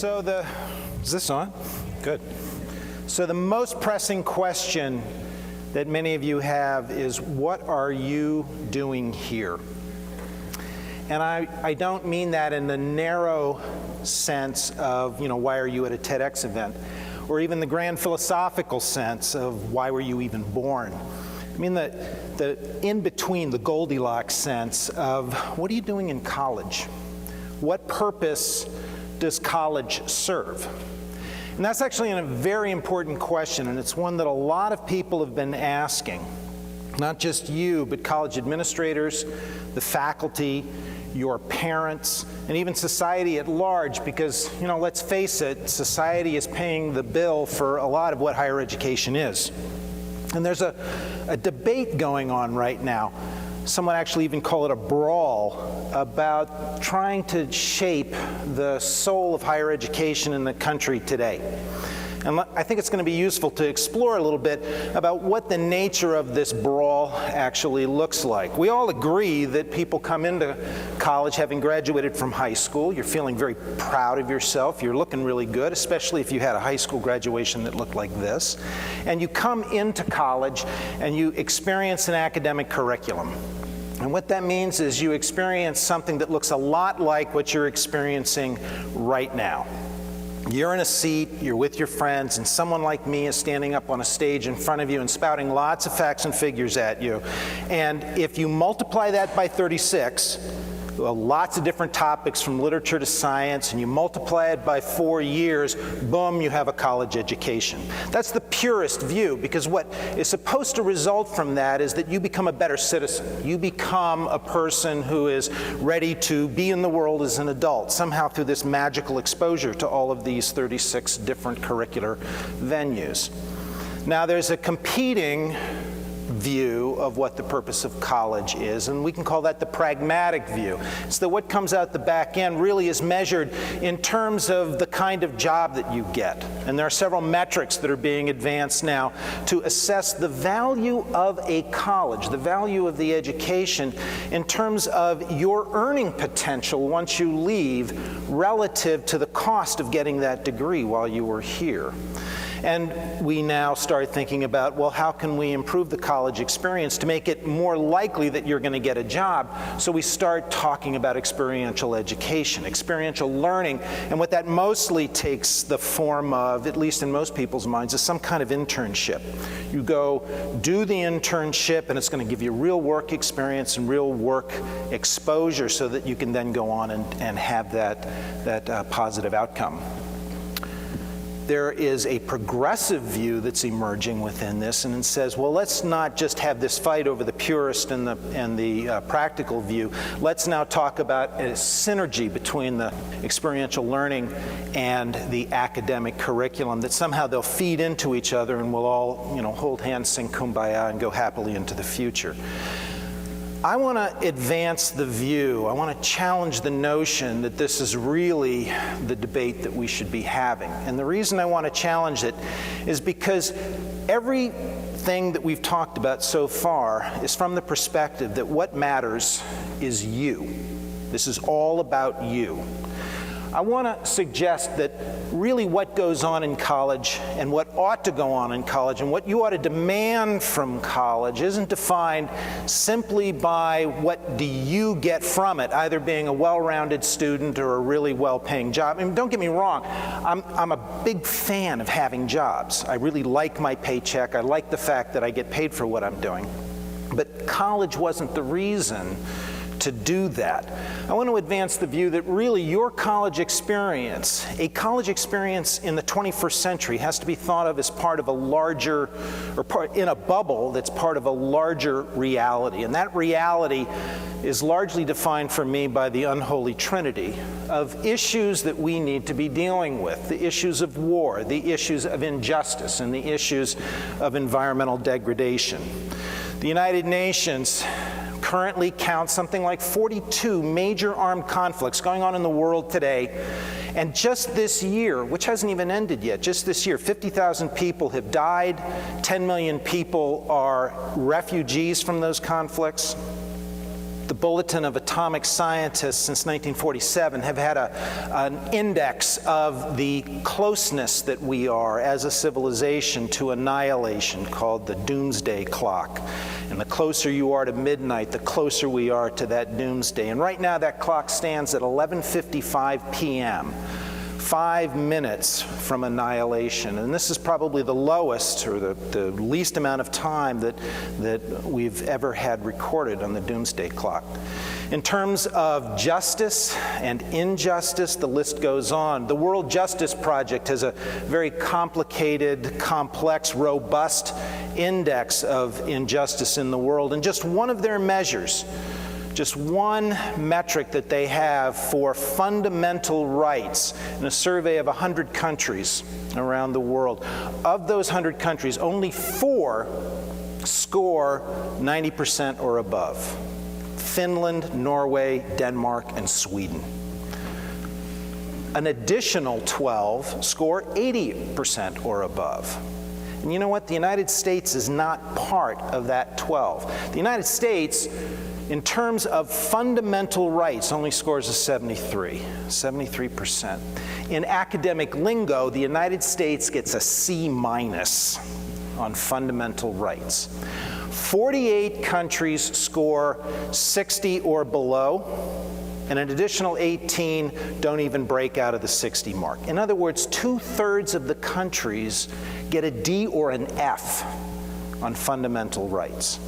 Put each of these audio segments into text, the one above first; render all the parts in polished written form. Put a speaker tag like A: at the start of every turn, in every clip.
A: Is this on? Good. So the most pressing question that many of you have is, what are you doing here? And I don't mean that in the narrow sense of, why are you at a TEDx event? Or even the grand philosophical sense of, why were you even born? I mean the in-between, the Goldilocks sense of, what are you doing in college? What purpose does college serve? And that's actually a very important question, and it's one that a lot of people have been asking. Not just you, but college administrators, the faculty, your parents, and even society at large, because, let's face it, society is paying the bill for a lot of what higher education is. And there's a debate going on right now. Some would actually even call it a brawl about trying to shape the soul of higher education in the country today. And I think it's going to be useful to explore a little bit about what the nature of this brawl actually looks like. We all agree that people come into college having graduated from high school. You're feeling very proud of yourself. You're looking really good, especially if you had a high school graduation that looked like this. And you come into college and you experience an academic curriculum. And what that means is you experience something that looks a lot like what you're experiencing right now. You're in a seat, you're with your friends, and someone like me is standing up on a stage in front of you and spouting lots of facts and figures at you. And if you multiply that by 36, lots of different topics from literature to science, and you multiply it by 4 years, boom, you have a college education. That's the purest view, because what is supposed to result from that is that you become a better citizen. You become a person who is ready to be in the world as an adult, somehow through this magical exposure to all of these 36 different curricular venues. Now, there's a competing view of what the purpose of college is, and we can call that the pragmatic view. It's that what comes out the back end really is measured in terms of the kind of job that you get. And there are several metrics that are being advanced now to assess the value of a college, the value of the education, in terms of your earning potential once you leave relative to the cost of getting that degree while you were here. And we now start thinking about, well, how can we improve the college experience to make it more likely that you're going to get a job? So we start talking about experiential education, experiential learning, and what that mostly takes the form of, at least in most people's minds, is some kind of internship. You go do the internship, and it's going to give you real work experience and real work exposure so that you can then go on and have that positive outcome. There is a progressive view that's emerging within this, and it says, well, let's not just have this fight over the purist and the practical view. Let's now talk about a synergy between the experiential learning and the academic curriculum, that somehow they'll feed into each other and we'll all, hold hands, sing Kumbaya, and go happily into the future. I want to advance the view. I want to challenge the notion that this is really the debate that we should be having. And the reason I want to challenge it is because everything that we've talked about so far is from the perspective that what matters is you. This is all about you. I want to suggest that really what goes on in college and what ought to go on in college and what you ought to demand from college isn't defined simply by what do you get from it, either being a well-rounded student or a really well-paying job. I mean, don't get me wrong, I'm a big fan of having jobs. I really like my paycheck. I like the fact that I get paid for what I'm doing. But college wasn't the reason to do that. I want to advance the view that really your college experience, a college experience in the 21st century, has to be thought of as part of a larger, or in a bubble that's part of a larger reality. And that reality is largely defined for me by the unholy trinity of issues that we need to be dealing with: the issues of war, the issues of injustice, and the issues of environmental degradation. The United Nations currently counts something like 42 major armed conflicts going on in the world today. And just this year, which hasn't even ended yet, just this year, 50,000 people have died, 10 million people are refugees from those conflicts. the Bulletin of Atomic Scientists since 1947 have had an index of the closeness that we are as a civilization to annihilation called the doomsday clock. And the closer you are to midnight, the closer we are to that doomsday. And right now that clock stands at 11:55 p.m., 5 minutes from annihilation. And this is probably the lowest or the least amount of time that we've ever had recorded on the doomsday clock. In terms of justice and injustice, the list goes on. The World Justice Project has a very complicated, complex, robust index of injustice in the world. And just one of their measures, just one metric that they have for fundamental rights in a survey of 100 countries around the world. Of those 100 countries, only 4 score 90% or above. Finland, Norway, Denmark, and Sweden. An additional 12 score 80% or above. And you know what? The United States is not part of that 12. The United States, in terms of fundamental rights, only scores a 73%. In academic lingo, the United States gets a C- on fundamental rights. 48 countries score 60 or below, and an additional 18 don't even break out of the 60 mark. In other words, 2/3 of the countries get a D or an F on fundamental rights.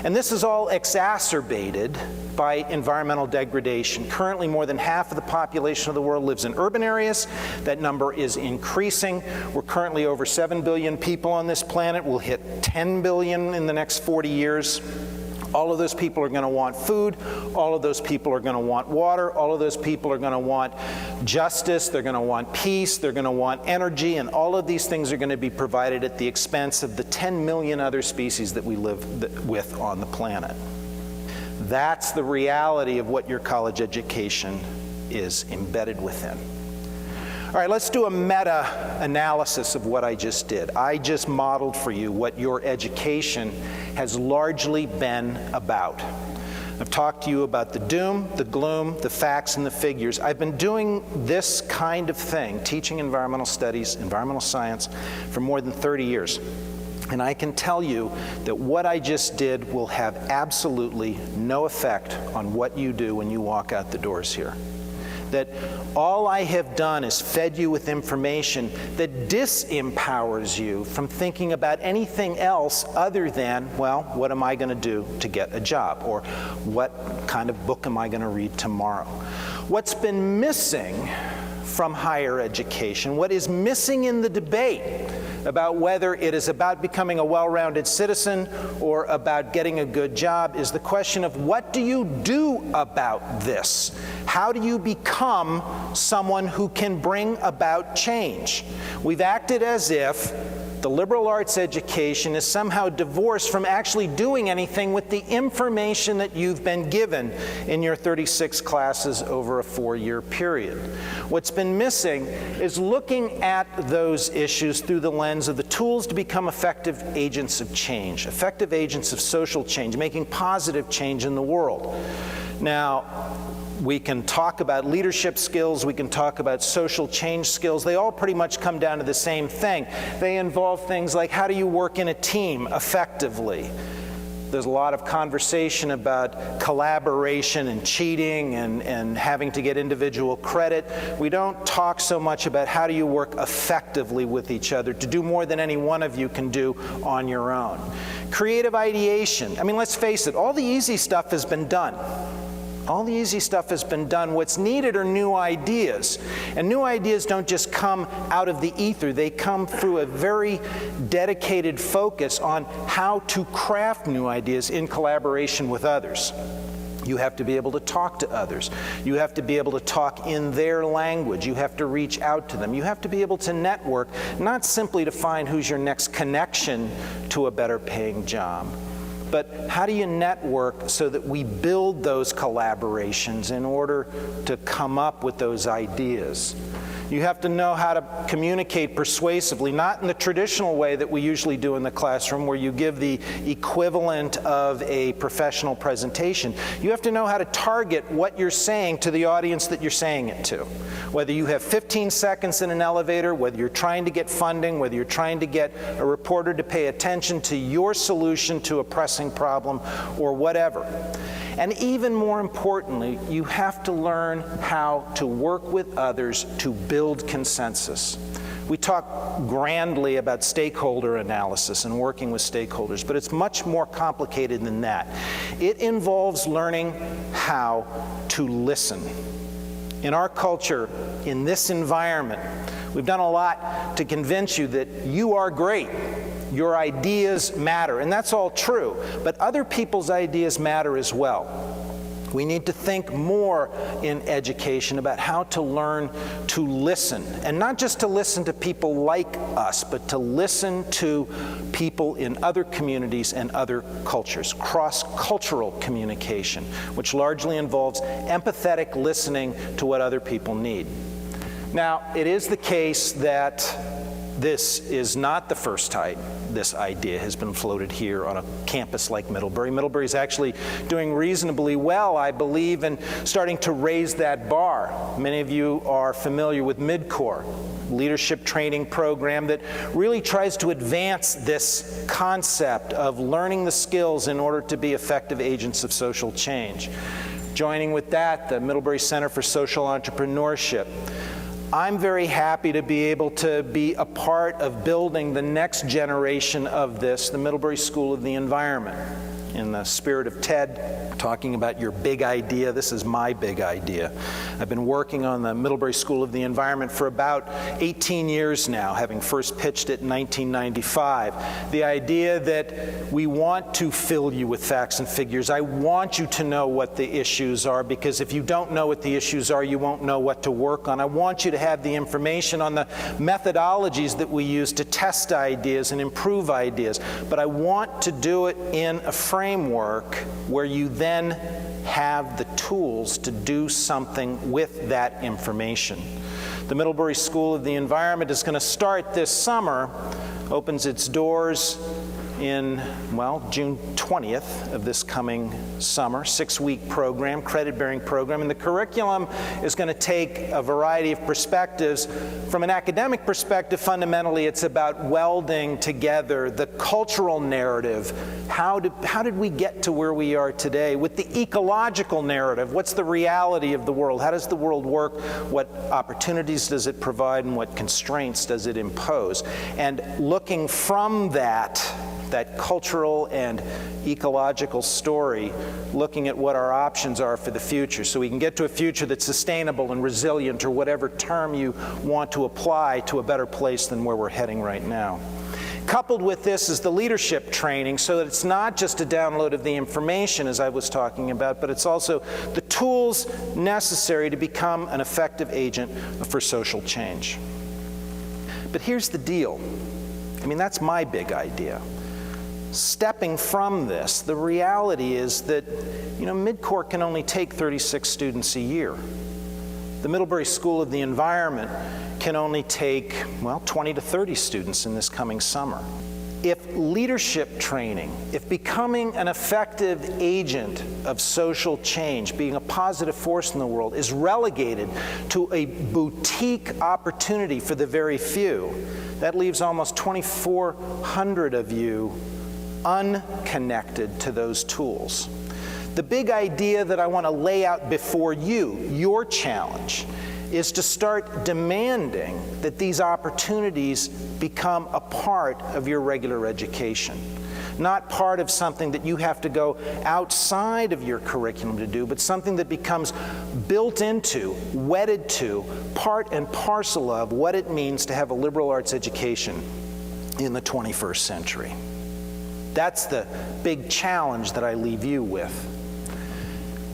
A: And this is all exacerbated by environmental degradation. Currently, more than half of the population of the world lives in urban areas. That number is increasing. We're currently over 7 billion people on this planet. We'll hit 10 billion in the next 40 years. All of those people are going to want food. All of those people are going to want water. All of those people are going to want justice. They're going to want peace. They're going to want energy. And all of these things are going to be provided at the expense of the 10 million other species that we live with on the planet. That's the reality of what your college education is embedded within. All right, let's do a meta-analysis of what I just did. I just modeled for you what your education has largely been about. I've talked to you about the doom, the gloom, the facts, and the figures. I've been doing this kind of thing, teaching environmental studies, environmental science, for more than 30 years. And I can tell you that what I just did will have absolutely no effect on what you do when you walk out the doors here. That all I have done is fed you with information that disempowers you from thinking about anything else other than, well, what am I going to do to get a job? Or what kind of book am I going to read tomorrow? What's been missing from higher education, what is missing in the debate about whether it is about becoming a well-rounded citizen or about getting a good job, is the question of what do you do about this? How do you become someone who can bring about change? We've acted as if the liberal arts education is somehow divorced from actually doing anything with the information that you've been given in your 36 classes over a 4-year period. What's been missing is looking at those issues through the lens of the tools to become effective agents of change, effective agents of social change, making positive change in the world. Now, we can talk about leadership skills, we can talk about social change skills. They all pretty much come down to the same thing. They involve things like how do you work in a team effectively? There's a lot of conversation about collaboration and cheating and having to get individual credit. We don't talk so much about how do you work effectively with each other to do more than any one of you can do on your own. Creative ideation. I mean, let's face it, all the easy stuff has been done. All the easy stuff has been done. What's needed are new ideas. And new ideas don't just come out of the ether. They come through a very dedicated focus on how to craft new ideas in collaboration with others. You have to be able to talk to others. You have to be able to talk in their language. You have to reach out to them. You have to be able to network, not simply to find who's your next connection to a better paying job. But how do you network so that we build those collaborations in order to come up with those ideas? You have to know how to communicate persuasively, not in the traditional way that we usually do in the classroom, where you give the equivalent of a professional presentation. You have to know how to target what you're saying to the audience that you're saying it to. Whether you have 15 seconds in an elevator, whether you're trying to get funding, whether you're trying to get a reporter to pay attention to your solution to a pressing problem, or whatever. And even more importantly, you have to learn how to work with others to build consensus. We talk grandly about stakeholder analysis and working with stakeholders, but it's much more complicated than that. It involves learning how to listen. In our culture, in this environment, we've done a lot to convince you that you are great. Your ideas matter, and that's all true, but other people's ideas matter as well. We need to think more in education about how to learn to listen, and not just to listen to people like us, but to listen to people in other communities and other cultures. Cross-cultural communication, which largely involves empathetic listening to what other people need. Now, it is the case that this is not the first time this idea has been floated here on a campus like Middlebury. Middlebury is actually doing reasonably well, I believe, in starting to raise that bar. Many of you are familiar with MidCore, leadership training program that really tries to advance this concept of learning the skills in order to be effective agents of social change. Joining with that, the Middlebury Center for Social Entrepreneurship. I'm very happy to be able to be a part of building the next generation of this, the Middlebury School of the Environment. In the spirit of TED, talking about your big idea, this is my big idea. I've been working on the Middlebury School of the Environment for about 18 years now, having first pitched it in 1995. The idea that we want to fill you with facts and figures. I want you to know what the issues are, because if you don't know what the issues are, you won't know what to work on. I want you to have the information on the methodologies that we use to test ideas and improve ideas, but I want to do it in a framework where you then have the tools to do something with that information. The Middlebury School of the Environment is going to start this summer, opens its doors in, well, June 20th of this coming summer, 6-week program, credit-bearing program, and the curriculum is going to take a variety of perspectives. From an academic perspective, fundamentally, it's about welding together the cultural narrative. How did we get to where we are today? With the ecological narrative, what's the reality of the world? How does the world work? What opportunities does it provide, and what constraints does it impose? And looking from that cultural and ecological story, looking at what our options are for the future, so we can get to a future that's sustainable and resilient, or whatever term you want to apply to a better place than where we're heading right now. Coupled with this is the leadership training, so that it's not just a download of the information, as I was talking about, but it's also the tools necessary to become an effective agent for social change. But here's the deal. I mean, that's my big idea. Stepping from this, the reality is that, MidCore can only take 36 students a year. The Middlebury School of the Environment can only take, 20 to 30 students in this coming summer. If leadership training, if becoming an effective agent of social change, being a positive force in the world, is relegated to a boutique opportunity for the very few, that leaves almost 2,400 of you unconnected to those tools. The big idea that I want to lay out before you, your challenge, is to start demanding that these opportunities become a part of your regular education. Not part of something that you have to go outside of your curriculum to do, but something that becomes built into, wedded to, part and parcel of what it means to have a liberal arts education in the 21st century. That's the big challenge that I leave you with.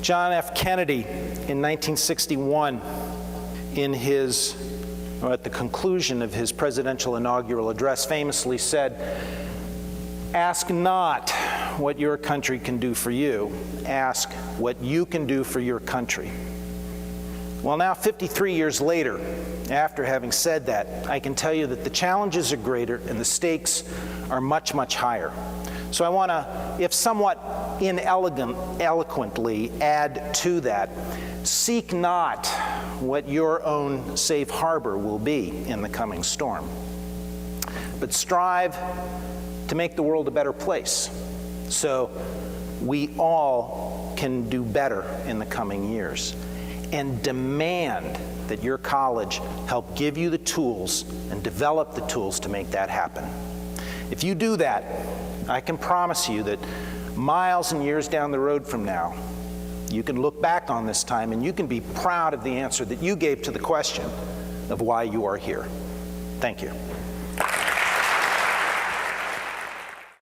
A: John F. Kennedy, in 1961, at the conclusion of his presidential inaugural address, famously said, "Ask not what your country can do for you, ask what you can do for your country." Well, now 53 years later, after having said that, I can tell you that the challenges are greater and the stakes are much, much higher. So I want to, if somewhat ineloquently, add to that, seek not what your own safe harbor will be in the coming storm, but strive to make the world a better place so we all can do better in the coming years. And demand that your college help give you the tools and develop the tools to make that happen. If you do that, I can promise you that miles and years down the road from now, you can look back on this time and you can be proud of the answer that you gave to the question of why you are here. Thank you.